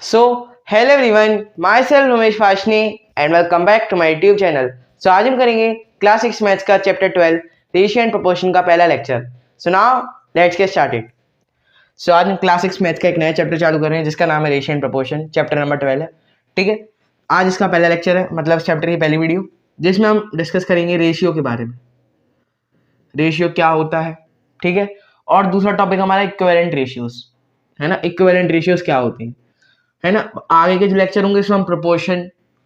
So, hello everyone, myself Ramesh Fashni and welcome back to my YouTube channel. So, आज हम करेंगे class 6 maths का chapter 12 ratio and proportion का पहला lecture. So now let's get started. So आज हम class 6 maths का एक नया चैप्टर चालू कर रहे हैं जिसका नाम है ratio and proportion. Chapter number 12 है. ठीक है, आज इसका पहला लेक्चर है, मतलब इस चैप्टर की पहली वीडियो, जिसमें हम डिस्कस करेंगे रेशियो के बारे में. रेशियो क्या होता है, ठीक है. और दूसरा टॉपिक हमारा इक्विवेलेंट रेशियोज है ना. इक्विवेलेंट रेशियोज क्या होते हैं, है ना. आगे के जो लेक्चर होंगे इसमें हम प्रोपोर्शन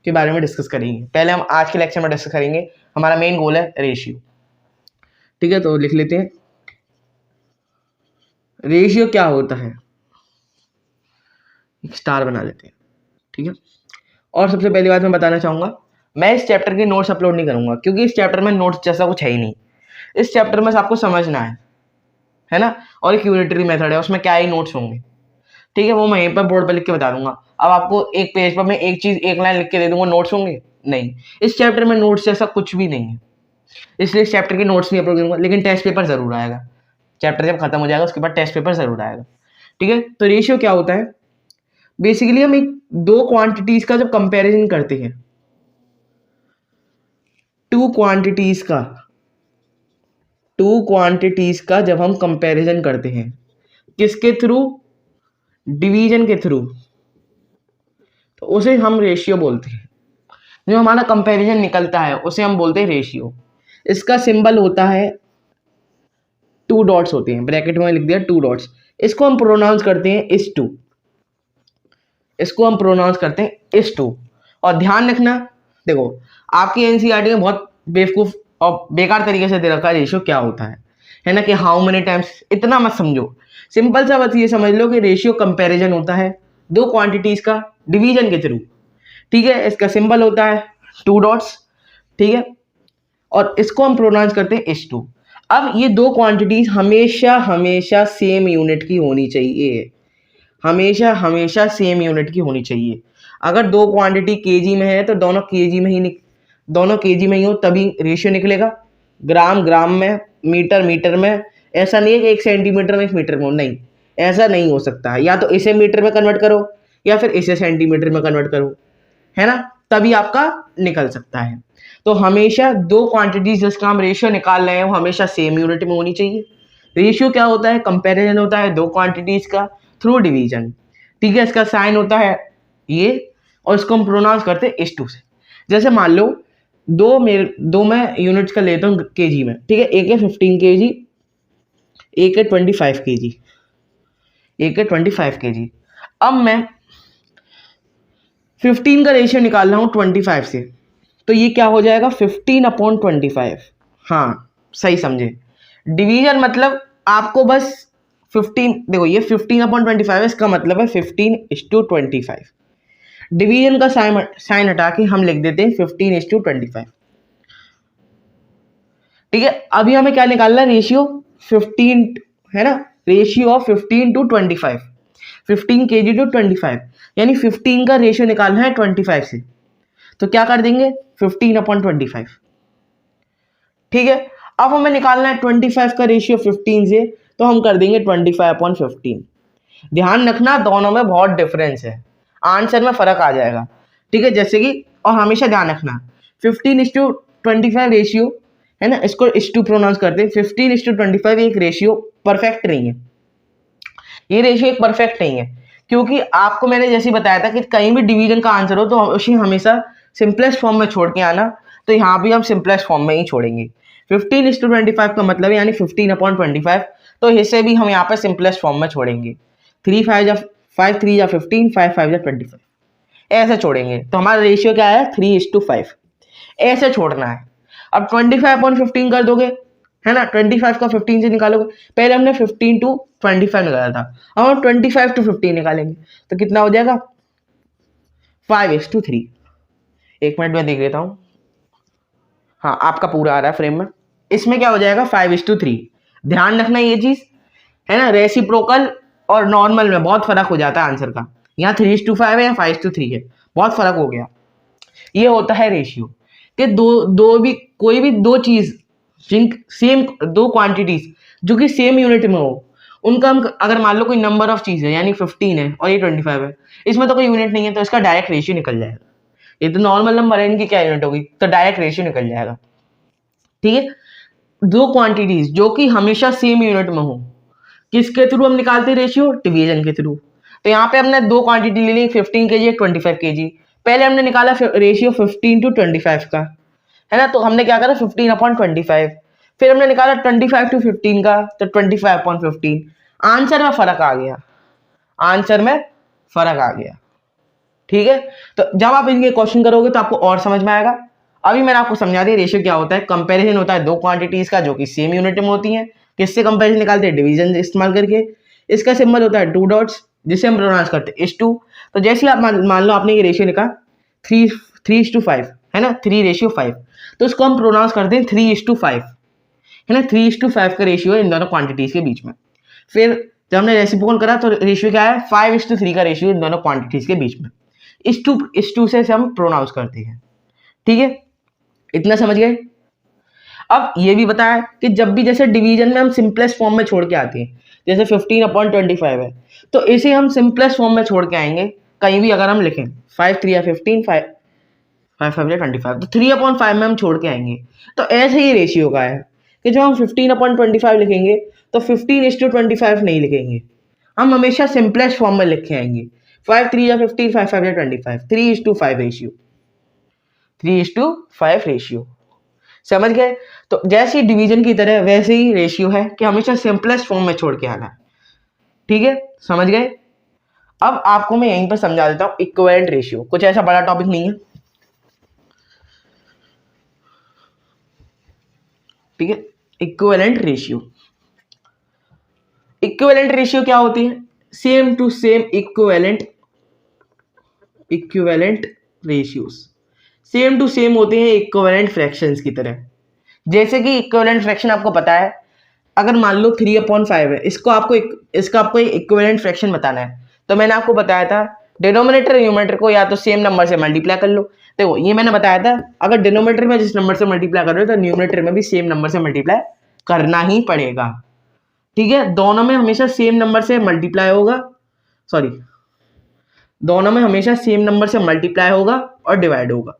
के बारे में डिस्कस करेंगे. पहले हम आज के लेक्चर में डिस्कस करेंगे, हमारा मेन गोल है रेशियो. ठीक है, तो लिख लेते हैं रेशियो क्या होता है, एक स्टार बना लेते हैं. ठीक है, और सबसे पहली बात मैं बताना चाहूंगा, मैं इस चैप्टर के नोट्स अपलोड नहीं करूंगा क्योंकि इस चैप्टर में नोट्स जैसा कुछ है ही नहीं. इस चैप्टर में आपको समझना है ना. और एक यूनिटरी मेथड है, उसमें क्या ही नोट्स होंगे. ठीक है, वो मैं यहीं पर बोर्ड पर लिख के बता दूंगा. अब आपको एक पेज पर मैं एक चीज एक लाइन लिख के दे दूंगा, नोट्स होंगे? नहीं. इस चैप्टर में नोट्स जैसा कुछ भी नहीं है, इसलिए इस चैप्टर के नोट्स नहीं अपलोड करूंगा. लेकिन टेस्ट पेपर जरूर आएगा. चैप्टर जब खत्म हो जाएगा उसके बाद टेस्ट पेपर जरूर आएगा. ठीक है, तो रेशियो क्या होता है, बेसिकली हम एक दो क्वांटिटीज का जब कंपैरिजन करते हैं, टू क्वांटिटीज का जब हम कंपैरिजन करते हैं, किसके थ्रू? डिवीजन के थ्रू, तो उसे हम रेशियो बोलते हैं. जो हमारा कंपैरिजन निकलता है उसे हम बोलते हैं रेशियो. इसका सिंबल होता है, टू डॉट्स होते हैं, ब्रैकेट में लिख दिया टू डॉट्स. इसको हम प्रोनाउंस करते हैं इस टू. इस टू. और ध्यान रखना, देखो आपकी एनसीईआरटी में बहुत बेवकूफ और बेकार तरीके से दे रखा है रेशियो क्या होता है ना, कि हाउ मेनी टाइम्स. इतना मत समझो, सिंपल सा बस ये समझ लो कि रेशियो कंपैरिजन होता है दो क्वांटिटीज का डिवीजन के थ्रू. ठीक है, इसका सिंबल होता है टू डॉट्स. ठीक है, और इसको हम प्रोनाउंस करते हैं इस टू. अब ये दो क्वांटिटीज हमेशा सेम यूनिट की होनी चाहिए. हमेशा सेम यूनिट की होनी चाहिए. अगर दो क्वांटिटी केजी में है तो दोनों केजी में ही हो तभी रेशियो निकलेगा. ग्राम में, मीटर में. ऐसा नहीं है कि एक सेंटीमीटर में एक मीटर में हो, नहीं, ऐसा नहीं हो सकता है. या तो इसे मीटर में कन्वर्ट करो या फिर इसे सेंटीमीटर में कन्वर्ट करो, है ना, तभी आपका निकल सकता है. तो हमेशा दो क्वांटिटीज जिसका हम रेशियो निकाल रहे हैं वो हमेशा सेम यूनिट में होनी चाहिए. रेशियो क्या होता है? कंपैरिजन होता है दो क्वांटिटीज का थ्रू डिवीजन. ठीक है, इसका साइन होता है ये, और इसको हम प्रोनाउंस करते हैं इस टू से. जैसे मान लो दो मैं यूनिट्स का लेता हूँ केजी में. ठीक है, एक है 15 केजी, एक है 25 केजी. अब मैं 15 का रेशियो निकाल रहा हूँ 25 से, तो ये क्या हो जाएगा? 15/25. हाँ, सही समझे. डिवीजन मतलब आपको बस 15, देखो ये 15/25 है, इसका मतलब है 15:25. डिवीजन का साइन हटा के हम लिख देते हैं 15:25. ठीक है, अभी हमें क्या निकालना है? रेशियो 15, है ना, ratio of 15 to 25, 15 kg to 25, यानी 15 का रेशियो निकालना है 25 से. तो क्या कर देंगे? 15/25. ठीक है, अब हमें निकालना है 25 का रेशियो 15 से, तो हम कर देंगे 25/15. ध्यान रखना दोनों में बहुत डिफरेंस है, आंसर में फर्क आ जाएगा. ठीक है, जैसे कि, और हमेशा ध्यान रखना 15:25 रेशियो है ना, इसको इस टू प्रोनाउंस करते हैं. 15:25 एक रेशियो परफेक्ट नहीं है. ये रेशियो एक परफेक्ट नहीं है क्योंकि आपको मैंने जैसे बताया था कि कहीं भी डिवीजन का आंसर हो तो उसे हमेशा सिंपलेस्ट फॉर्म में छोड़ के आना. तो यहाँ भी हम सिंपलेस्ट फॉर्म में ही छोड़ेंगे. 15:25 का मतलब है यानी 15/25, तो इसे भी हम यहाँ पर सिंपलेस्ट फॉर्म में छोड़ेंगे. 3 5 5 3 15, 5 5 25, ऐसे छोड़ेंगे. तो हमारा रेशियो क्या है? 3:5. ऐसे छोड़ना है. अब 25/15 कर दोगे, है ना, 25 का 15 से निकालोगे. पहले हमने 15 to 25 निकाला था, अब हम 25 to 15 निकालेंगे. तो कितना हो जाएगा? 5:3. एक मिनट में देख लेता हूँ. हाँ, आपका पूरा आ रहा है फ्रेम में. इसमें क्या हो जाएगा? 5:3. ध्यान रखना ये चीज, है ना, रेसिप्रोकल और नॉर्मल में बहुत फर्क हो जाता है आंसर का. यहाँ 3:5 है या 5:3 है, बहुत फर्क हो गया. ये होता है रेशियो कि कोई भी दो चीज, सेम दो क्वांटिटीज जो कि सेम यूनिट में हो, उनका हम अगर मान लो कोई नंबर ऑफ चीज़ है यानी 15 है और ये 25 है, इसमें तो कोई यूनिट नहीं है, तो इसका डायरेक्ट रेशियो निकल जाएगा। ये तो नॉर्मल नंबर है, इनकी क्या यूनिट होगी, तो डायरेक्ट रेशियो निकल जाएगा। ठीक है, दो क्वांटिटीज जो कि हमेशा सेम यूनिट में हो, किसके थ्रू हम निकालते हैं रेशियो, डिवीजन के थ्रू। तो यहाँ पे हमने दो क्वांटिटी ले ली, 15 kg 25 kg। पहले हमने निकाला रेशियो 15 to 25 का, है ना, तो हमने क्या करा 15/25। फिर हमने निकाला 25 to 15 का, तो 25/15। आंसर में फर्क आ गया, आंसर में फर्क आ गया। ठीक है, तो जब आप इनके क्वेश्चन करोगे तो आपको और समझ में आएगा। अभी मैंने आपको समझा दिया रेशियो क्या होता है। कंपैरिजन होता है दो क्वांटिटीज का जो कि सेम यूनिट में होती हैं। किससे कंपैरिजन निकालते हैं, डिवीजन इस्तेमाल करके। इसका सिंबल होता है 2 डॉट्स, जिसे हम प्रोनाउंस करते हैं इस टू। तो जैसे आप मान लो आपने ये रेशियो लिखा 3:5, है ना, 3:5, तो इसको हम प्रोनाउंस करते हैं 3:5, है ना, 3:5 का रेशियो है इन दोनों क्वांटिटीज के बीच में। फिर जब हमने रेसिप्रोकल करा तो रेशियो क्या है, 5:3 का रेशियो इन दोनों क्वांटिटीज के बीच में। इस टू से हम प्रोनाउंस करते हैं। ठीक है, इतना समझ गए। अब ये भी बताया कि जब भी जैसे डिवीजन में हम सिंपलेस्ट फॉर्म में छोड़ के आते हैं, जैसे 15/25 है, तो इसे हम सिंपलेस्ट फॉर्म में छोड़ के आएंगे कहीं भी। अगर हम लिखें 5 3 15, 5 5 25, तो 3/5 में हम छोड़ के आएंगे। तो ऐसे ही रेशियो का है कि जब हम 15/25 लिखेंगे तो 15:25 नहीं लिखेंगे, हम हमेशा सिंपलेस्ट फॉर्म में लिख के आएंगे। 5 3 15, 5 5 25, 3:5 रेशियो, 3:5 रेशियो। समझ गए। तो जैसे डिवीजन की तरह वैसे ही रेशियो है कि हमेशा सिंपलेस्ट फॉर्म में छोड़ के आना है। ठीक है, समझ गए। अब आपको मैं यहीं पर समझा देता हूं इक्विवेलेंट रेशियो। कुछ ऐसा बड़ा टॉपिक नहीं है। ठीक है, इक्विवेलेंट रेशियो। इक्विवेलेंट रेशियो क्या होती है, same to same equivalent ratios same to same होते हैं इक्विवेलेंट फ्रैक्शंस की तरह। जैसे कि इक्विवेलेंट फ्रैक्शन आपको पता है, अगर मान लो 3/5 है, इसका आपको इक्विवेलेंट फ्रैक्शन बताना है, तो मैंने आपको बताया था डिनोमिनेटर न्यूमरेटर को या तो सेम नंबर से मल्टीप्लाई कर लो। देखो ये मैंने बताया था, अगर डिनोमिनेटर में जिस नंबर से मल्टीप्लाई कर रहे हो तो न्यूमरेटर में भी सेम नंबर से मल्टीप्लाई करना ही पड़ेगा। ठीक है, दोनों में हमेशा सेम नंबर से मल्टीप्लाई होगा, दोनों में हमेशा सेम नंबर से मल्टीप्लाई होगा और डिवाइड होगा,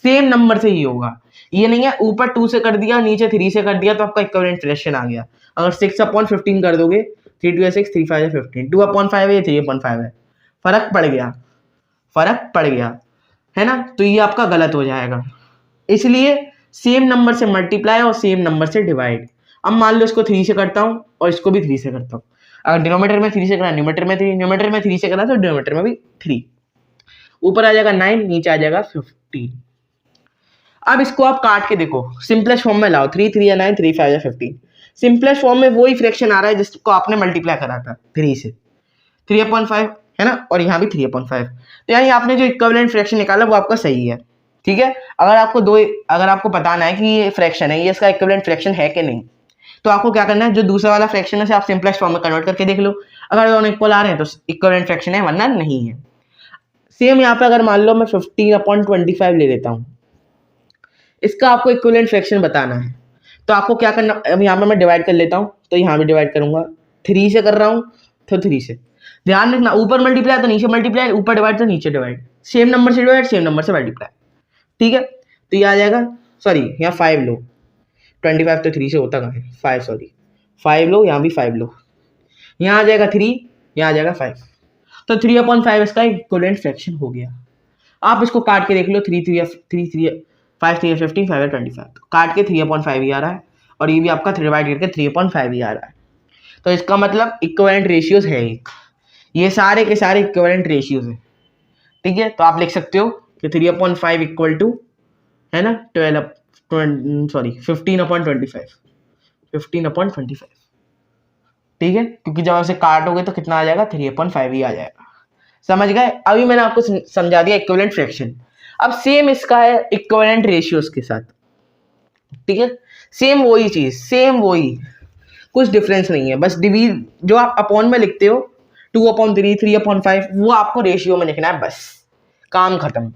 सेम नंबर से ही होगा। ये नहीं है ऊपर 2 से कर दिया नीचे 3 से कर दिया तो आपका इक्विवेलेंट फ्रैक्शन आ गया। अगर 6/15 कर दोगे, 3 2 6, 3 5 15, 2/5 है, 3/5 है, फर्क पड़ गया, है ना, तो ये आपका गलत हो जाएगा। इसलिए सेम नंबर से मल्टीप्लाई और सेम नंबर से डिवाइड। अब मान लो इसको 3 से करता हूँ और इसको भी 3 से करता हूँ। अगर डिनोमिनेटर में 3 से करा, न्यूमरेटर में 3, न्यूमरेटर में 3 से करा तो डिनोमिनेटर में भी 3। ऊपर आ जाएगा 9, नीचे आ जाएगा 15। अब इसको आप काट के देखो, सिंपलेस्ट फॉर्म में लाओ, 3 3 9, 3 5 15। सिंपलेस्ट फॉर्म में वही फ्रैक्शन आ रहा है जिसको आपने मल्टीप्लाई करा था 3 से, 3/5, है ना, और यहाँ भी 3/5। तो यानी आपने जो इक्विवेलेंट फ्रैक्शन निकाला वो आपका सही है। ठीक है, अगर आपको बताना है कि ये फ्रैक्शन है, ये इसका इक्विवेलेंट फ्रैक्शन है कि नहीं, तो आपको क्या करना है, जो दूसरा वाला फ्रैक्शन है उसे आप सिंपलेस्ट फॉर्म में कन्वर्ट करके देख लो। अगर दोनों इक्वल आ रहे हैं तो इक्विवेलेंट फ्रैक्शन है, वरना नहीं है। सेम यहाँ पे अगर मान लो मैं 15/25 ले लेता हूँ, इसका आपको इक्विवेलेंट फ्रैक्शन बताना है, तो आपको क्या करना, अब यहाँ पे मैं डिवाइड कर लेता हूँ, तो यहाँ भी डिवाइड करूंगा, 3 से कर रहा हूँ तो 3 से। ध्यान रखना, ऊपर मल्टीप्लाई तो नीचे मल्टीप्लाई, ऊपर डिवाइड तो नीचे डिवाइड, सेम नंबर से डिवाइड, सेम नंबर से मल्टीप्लाई। ठीक है, तो ये आ जाएगा, यहाँ 5 लो, 25 तो 3 से होता कहाँ है, 5 लो, यहाँ भी 5 लो, यहाँ आ जाएगा 3, यहाँ आ जाएगा 5, तो 3/5 इसका इक्विवेलेंट फ्रैक्शन हो गया। आप इसको काट के देख लो, 3 3 5 3 15, 5 25, तो काट के 3/5 ही आ रहा है, और ये भी आपका डिवाइड करके 3/5 ही आ रहा है। तो इसका मतलब इक्विवेलेंट रेशियोज है एक, ये सारे के सारे इक्विवेलेंट रेशियोज है। ठीक है, तो आप लिख सकते हो कि 3/5 इक्वल टू, है ना, 15/25। ठीक है, क्योंकि जब आपसे काटोगे तो कितना आ जाएगा, 3/5 ही आ जाएगा। समझ गए। अभी मैंने आपको समझा दिया इक्विवेलेंट फ्रैक्शन। अब सेम इसका है इक्विवेलेंट रेशियोज के साथ। ठीक है, सेम वही चीज, सेम वही, कुछ डिफरेंस नहीं है, बस डिवीज जो आप अपॉन में लिखते हो 2/3, 3/5, वो आपको रेशियो में लिखना है, बस काम खत्म।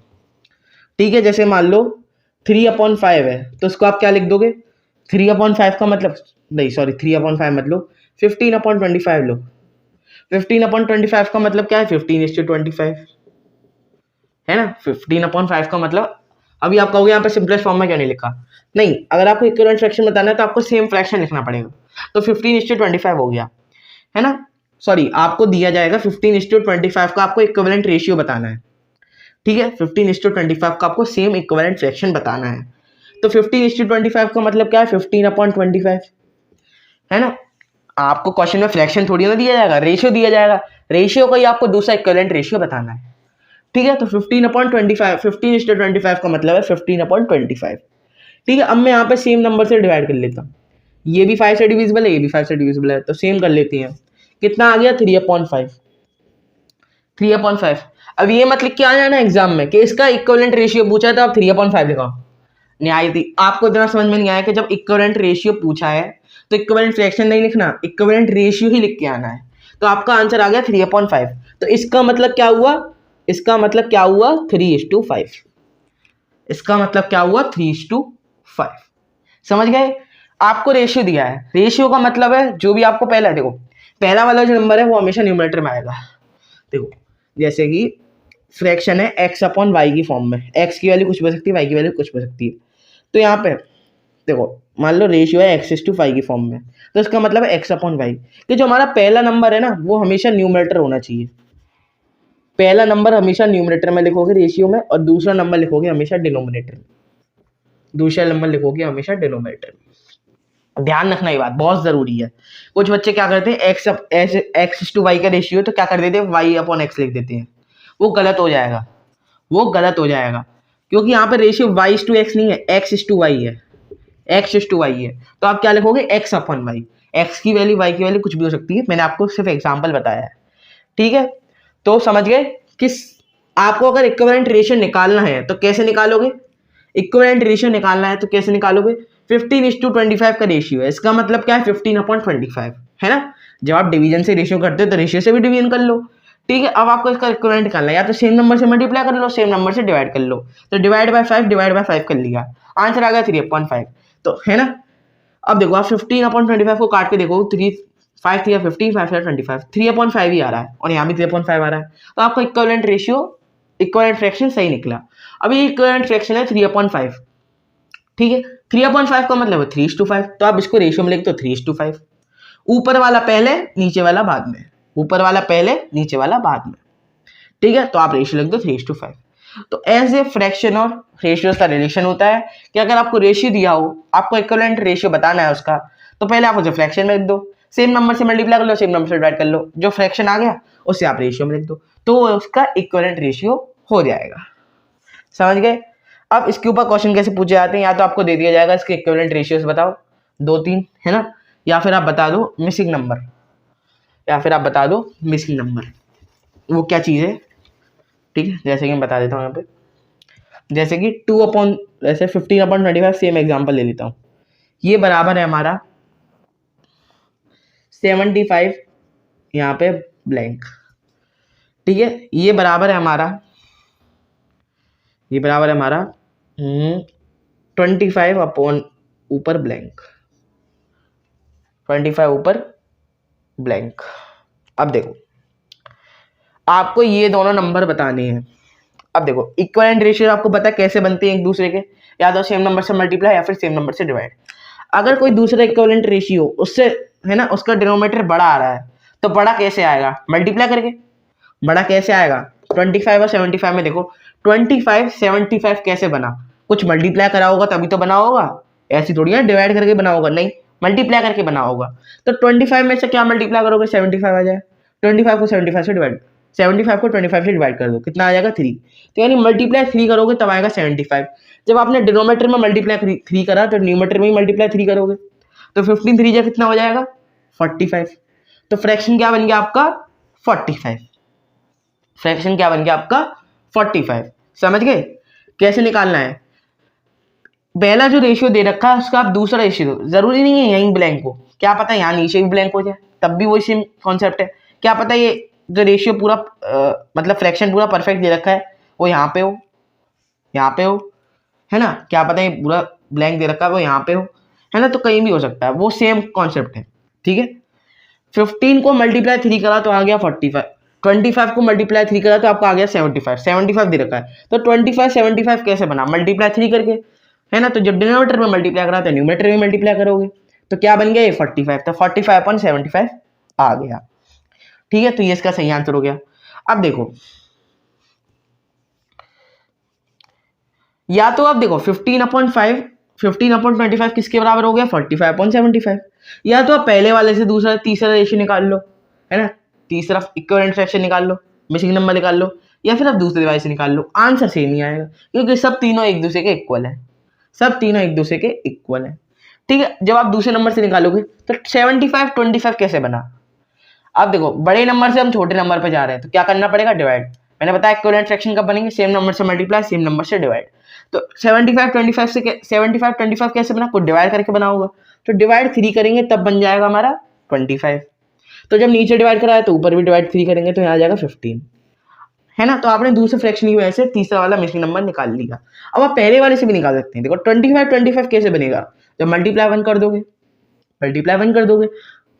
ठीक है, जैसे मान लो 3/5 है तो उसको आप क्या लिख दोगे, 3/5 का मतलब, नहीं सॉरी 3/5 मत लो, 15/25 लो। 15/25 का मतलब क्या है? 15:25 है ना। 15/5 का मतलब, अभी आप कहोगे यहाँ पे सिंपलेस्ट फॉर्म में क्यों नहीं लिखा? नहीं, अगर आपको इक्विवेलेंट फ्रैक्शन बताना है तो आपको सेम फ्रैक्शन लिखना पड़ेगा। तो 15:25 हो गया, है ना। सॉरी, आपको दिया जाएगा 15:25 का, आपको इक्विवेलेंट रेशियो बताना है, ठीक है। 15:25 का आपको सेम इक्विवेलेंट फ्रैक्शन बताना है। तो 15:25 का मतलब क्या है? 15/25, है ना। आपको क्वेश्चन में फ्रैक्शन थोड़ी ना दिया जाएगा, रेशियो दिया जाएगा। रेशियो का ही आपको दूसरा इक्विवेलेंट रेशियो बताना है, ठीक है। तो 15/25, 15:25 का मतलब है 15/25, ठीक है। अब मैं यहाँ पे सेम नंबर से डिवाइड कर लेता हूँ। ये भी 5 से डिविजिबल है, ये भी 5 से डिविजिबल है, तो सेम कर लेते हैं। कितना आ गया? 3/5। 3/5। अब ये मतलब क्या आना एग्जाम में कि इसका इक्विवेलेंट रेशियो पूछा है तो आप 3/5 लिखाओ। न्याय थी आपको इतना समझ में नहीं आया कि जब इक्विवेलेंट रेशियो पूछा है तो इक्विवेलेंट फ्रैक्शन नहीं लिखना, इक्विवेलेंट रेशियो ही लिख के आना है। तो आपका आंसर आ गया 3/5। तो इसका मतलब क्या हुआ? इसका मतलब क्या हुआ? 3:5। इसका मतलब क्या हुआ? 3:5। समझ गए? आपको रेशियो दिया है, रेशियो का मतलब है जो भी आपको पहला, देखो पहला वाला जो नंबर है वो हमेशा न्यूमरेटर में आएगा। देखो जैसे कि फ्रैक्शन है x/y की फॉर्म में, x की वैल्यू कुछ हो सकती है, y की वैल्यू कुछ हो सकती है। तो यहाँ पे देखो मान लो रेशियो है x/5 की फॉर्म में, तो इसका मतलब है x/y कि जो हमारा पहला नंबर है ना वो हमेशा न्यूमरेटर होना चाहिए। पहला नंबर हमेशा न्यूमरेटर में लिखोगे रेशियो में, और दूसरा नंबर लिखोगे हमेशा डिनोमिनेटर में। दूसरा नंबर लिखोगे हमेशा डिनोमिनेटर में। ध्यान रखना ये बात बहुत जरूरी है। कुछ बच्चे क्या करते हैं, x/y का रेशियो तो क्या कर देते हैं, y/x लिख देते हैं। वो गलत हो जाएगा, वो गलत हो जाएगा, क्योंकि यहाँ पे रेशियो y/x नहीं है, x/y है, x/y है। तो आप क्या लिखोगे? x/y। x की वैल्यू y की वैल्यू कुछ भी हो सकती है, मैंने आपको सिर्फ एग्जांपल बताया है, ठीक है। तो समझ गए किस, आपको अगर इक्विवेलेंट रेशियो निकालना है तो कैसे निकालोगे? इक्विवेलेंट रेशियो निकालना है तो कैसे निकालोगे? 15:25 का रेशियो है, इसका मतलब क्या है? 15/25, है ना। जब आप डिवीजन से रेशियो करते हो तो रेशियो से भी डिवीजन कर लो, ठीक है। अब आपको इसका इक्विवेलेंट निकालना है, या तो सेम नंबर से मल्टीप्लाई कर लो, सेम नंबर से डिवाइड कर लो। तो डिवाइड बाय 5 कर लिया, आंसर आ गया 3/5। तो है ना। अब देखो आप 15/25 को काट के देखो, 5 3 15, 5 25, 3/5 ही आ रहा है, और यहाँ भी 3/5 आ रहा है। तो आपका इक्विवेलेंट रेशियो, इक्विवेलेंट फ्रैक्शन सही निकला। अभी इक्विवेलेंट फ्रैक्शन है 3/5, ठीक है। 3/5 का मतलब है 3:5, तो आप इसको रेशियो में लिख दो 3:5। ऊपर वाला पहले, नीचे वाला बाद में, ऊपर वाला पहले, नीचे वाला बाद में, ठीक है। तो आप रेशियो लिख दो 3:5। तो एज ए फ्रैक्शन और रेशियो का रिलेशन होता है कि अगर आपको रेशियो दिया हो, आपको इक्विवेलेंट रेशियो बताना है उसका, तो पहले आप उसे फ्रैक्शन में लिख दो, सेम नंबर से मल्टीप्लाई कर लो, सेम नंबर से डिवाइड कर लो, जो फ्रैक्शन आ गया उसे आप रेशियो में लिख दो, तो उसका इक्विवेलेंट रेशियो हो जाएगा। समझ गए? अब इसके ऊपर क्वेश्चन कैसे पूछे जाते हैं, या तो आपको दे दिया जाएगा इसके इक्विवेलेंट रेशियोज बताओ 2-3, है ना, या फिर आप बता दो मिसिंग नंबर, या फिर आप बता दो मिसिंग नंबर वो क्या चीज़ है, ठीक है। जैसे कि मैं बता देता हूँ यहाँ पे, जैसे कि 15/25 सेम एग्जांपल ले लेता हूँ। ये बराबर है हमारा 75 यहाँ पे ब्लैंक, ठीक है। ये बराबर है हमारा, ये बराबर है हमारा 25 अपॉन ऊपर ब्लैंक, 25 ऊपर ब्लैंक। अब देखो आपको ये दोनों नंबर बताने हैं। अब देखो इक्विवेलेंट रेशियो आपको पता है कैसे बनते हैं एक दूसरे के, या तो सेम नंबर से मल्टीप्लाई या फिर सेम नंबर से डिवाइड। अगर कोई दूसरा इक्विवेलेंट रेशियो उससे, है ना, उसका डिनोमिनेटर बड़ा आ रहा है, तो बड़ा कैसे आएगा? मल्टीप्लाई करके। बड़ा कैसे आएगा? 25 और 75 में देखो 25 75 कैसे बना? कुछ मल्टीप्लाई करा होगा तभी तो बना होगा, ऐसी थोड़ी है डिवाइड करके बना होगा, नहीं मल्टीप्लाई करके बना होगा। तो 25 में से क्या मल्टीप्लाई करोगे? 75 आ जाए। 25 को 75 से डिवाइड, 75 को 25 से डिवाइड कर दो, कितना आ जाएगा? 3। तो यानी मल्टीप्लाई 3 करोगे तब आएगा 75। जब आपने डिनोमिनेटर में मल्टीप्लाई 3 करा तो न्यूमरेटर में ही मल्टीप्लाई 3 करोगे, तो 15 3 जा कितना हो जाएगा? 45। तो फ्रैक्शन क्या बन गया आपका? 45। फ्रैक्शन क्या बन गया आपका? 45। समझ गए कैसे निकालना है? पहला जो रेशियो दे रखा है उसका आप दूसरा रेशियो दो, जरूरी नहीं है यहीं ब्लैंक हो, क्या पता यहाँ नीचे भी ब्लैंक हो जाए, तब भी वही सेम कॉन्सेप्ट है। क्या पता ये जो रेशियो पूरा मतलब फ्रैक्शन पूरा परफेक्ट दे रखा है वो यहाँ पे हो, यहाँ पे हो, है ना। क्या पता ये पूरा ब्लैंक दे रखा है वो यहाँ पे हो, है ना, तो कहीं भी हो सकता है, वो सेम कॉन्सेप्ट है, ठीक है। 15 को मल्टीप्लाई 3 करा तो आ गया 45, 25 को मल्टीप्लाई 3 करा तो आपका आ गया 75, 75 दे रखा है। तो 25 75 कैसे बना, मल्टीप्लाई 3 करके, है ना। तो जब डिनोमिनेटर में मल्टीप्लाई करा तो न्यूमरेटर में मल्टीप्लाई करोगे, तो क्या बन गया ये 45, तो 45/75 आ गया। ठीक है, तो ये इसका सही आंसर हो गया। अब देखो, या तो आप देखो 15/5, 15/25 किसके बराबर हो गया, 45/75। या तो आप पहले वाले से दूसरा तीसरा रेशियो निकाल लो, है ना, तीसरा इक्विवेलेंट फ्रैक्शन निकाल लो, मिसिंग नंबर निकाल लो, या फिर आप दूसरे डिवाइस से निकाल लो, आंसर सेम ही आएगा, क्योंकि सब तीनों एक दूसरे के इक्वल है, सब तीनों एक दूसरे के इक्वल है। ठीक है, जब आप दूसरे नंबर से निकालोगे तो 75/25 कैसे बना। अब देखो, बड़े नंबर से हम छोटे नंबर पे जा रहे हैं, तो क्या करना पड़ेगा, डिवाइड। मैंने बताया इक्विवेलेंट फ्रैक्शन कब बनेंगे, सेम नंबर से मल्टीप्लाई, सेम नंबर से डिवाइड। तो 75/25 से 75/25 कैसे बना, कुछ डिवाइड करके बना होगा, तो डिवाइड 3 करेंगे तब बन जाएगा हमारा 25। तो जब नीचे डिवाइड कराया तो ऊपर भी डिवाइड 3 करेंगे तो यहाँ आ जाएगा 15, है ना। तो आपने दूसरे फ्रैक्शन की वजह से तीसरा वाला मिसिंग नंबर निकाल लिया। अब आप पहले वाले से भी निकाल सकते हैं। देखो 25/25 कैसे बनेगा, जब मल्टीप्लाई 1 कर दोगे, मल्टीप्लाई 1 कर दोगे,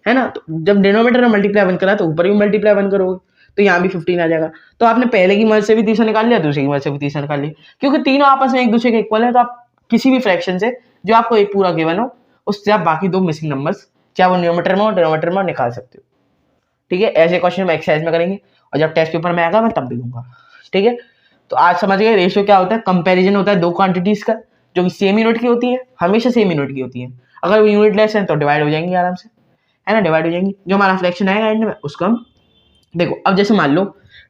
है ना। तो जब डिनोमिनेटर में मल्टीप्लाई 1 करा तो ऊपर भी मल्टीप्लाई 1 करोगे, तो यहाँ भी 15 आ जाएगा। तो आपने पहले की मदद से भी तीसरा निकाल लिया, दूसरे की मदद से भी तीसरा निकाल लिया, क्योंकि तीनों आपस में एक दूसरे के इक्वल है। तो आप किसी भी फ्रैक्शन से जो आपको एक पूरा गिवन हो, उससे आप बाकी दो मिसिंग नंबर्स, चाहे वो न्यूमरेटर में हो डिनोमिनेटर में, निकाल सकते हो। ठीक है, ऐसे क्वेश्चन हम एक्सरसाइज में करेंगे, और जब टेस्ट पेपर में आएगा मैं तब भी दूंगा। ठीक है, तो आज समझ गए रेशियो क्या होता है। कंपैरिजन होता है दो क्वांटिटीज का, जो कि सेम यूनिट की होती है, हमेशा सेम यूनिट की होती है। अगर वो यूनिट लेस है तो डिवाइड हो जाएंगी आराम से, है ना, डिवाइड हो जाएंगी। जो हमारा फ्रैक्शन आएगा एंड में उसको हम देखो। अब जैसे मान लो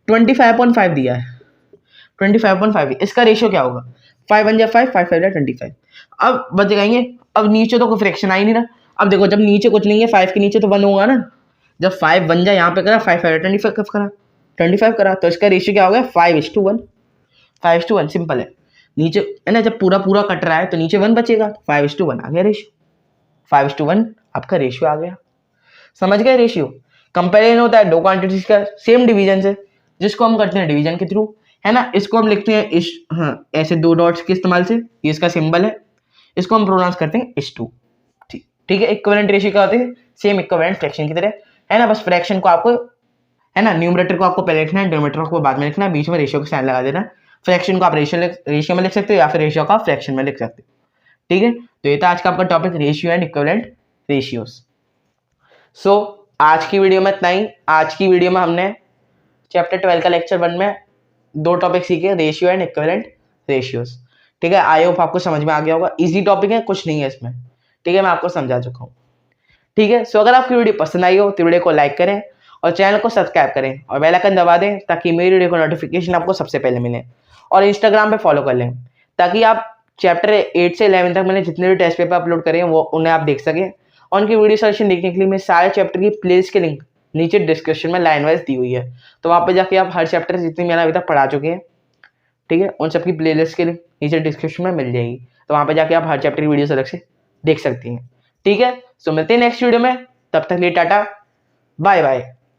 25/5 दिया है, 25/5, इसका रेशियो क्या होगा, 5 1 5, 5 5 25। अब बच जाएंगे, अब नीचे तो कोई फ्रैक्शन आ ही नहीं रहा। अब देखो, जब नीचे कुछ नहीं है, 5 के नीचे तो 1 होगा ना। जब 5 बन जाए, यहाँ पे करा 5 5 25 करा, 25 करा, तो इसका रेशियो क्या हो गया, 5:1, 5:1, सिंपल है। नीचे, है ना, जब पूरा पूरा कट रहा है तो नीचे 1 बचेगा, 5:1 आ गया रेशियो, 5:1 आपका रेशियो आ गया। समझ गए रेशियो। कंपेरिजन होता है दो क्वांटिटीज का सेम डिवीजन से, जिसको हम करते हैं डिवीजन के थ्रू, है ना। इसको हम लिखते हैं इस, हाँ, ऐसे दो डॉट्स के इस्तेमाल से, ये इसका सिंबल है, इसको हम प्रोनाउंस करते हैं इस2। ठीक है, इक्विवेलेंट रेशियो क्या होते हैं, सेम इक्विवेलेंट फ्रैक्शन की तरह, है ना। बस फ्रैक्शन को आपको, है ना, न्यूमरेटर को आपको पहले लिखना है, डिनोमिनेटर को बाद में लिखना है, बीच में रेशियो का साइन लगा देना। फ्रैक्शन को आप रेशियो में लिख सकते हो, या फिर रेशियो का फ्रैक्शन में लिख सकते हो। ठीक है, तो ये था आज का आपका topic, ratio and equivalent ratios. So आज की वीडियो में इतना ही। आज की वीडियो में हमने चैप्टर 12 का लेक्चर 1 में दो टॉपिक सीखे, रेशियो एंड इक्विवेलेंट रेशियोज। ठीक है, आई होप आपको समझ में आ गया होगा। इजी टॉपिक है, कुछ नहीं है इसमें। ठीक है, मैं आपको समझा चुका हूँ। ठीक है, सो अगर आपकी वीडियो पसंद आई हो तो वीडियो को लाइक करें और चैनल को सब्सक्राइब करें और बेल आइकन दबा दें, ताकि मेरी वीडियो को नोटिफिकेशन आपको सबसे पहले मिले। और इंस्टाग्राम पे फॉलो कर लें, ताकि आप चैप्टर 8 से 11 तक मैंने जितने भी टेस्ट पेपर अपलोड करे हैं वो उन्हें आप देख सकें। और उनकी वीडियो सॉल्यूशन देखने के लिए मेरे सारे चैप्टर की प्लेलिस्ट के लिंक नीचे डिस्क्रिप्शन में लाइन वाइज दी हुई है, तो वहाँ पे जाके आप हर चैप्टर जितनी मैंने अभी तक पढ़ा चुके हैं, ठीक है, उन सबकी प्लेलिस्ट के लिंक नीचे डिस्क्रिप्शन में मिल जाएगी। तो वहाँ पे जाके आप हर चैप्टर की वीडियो अलग से देख सकती हैं। ठीक है, सो मिलते हैं नेक्स्ट वीडियो में, तब तक लिए टाटा, बाय बाय।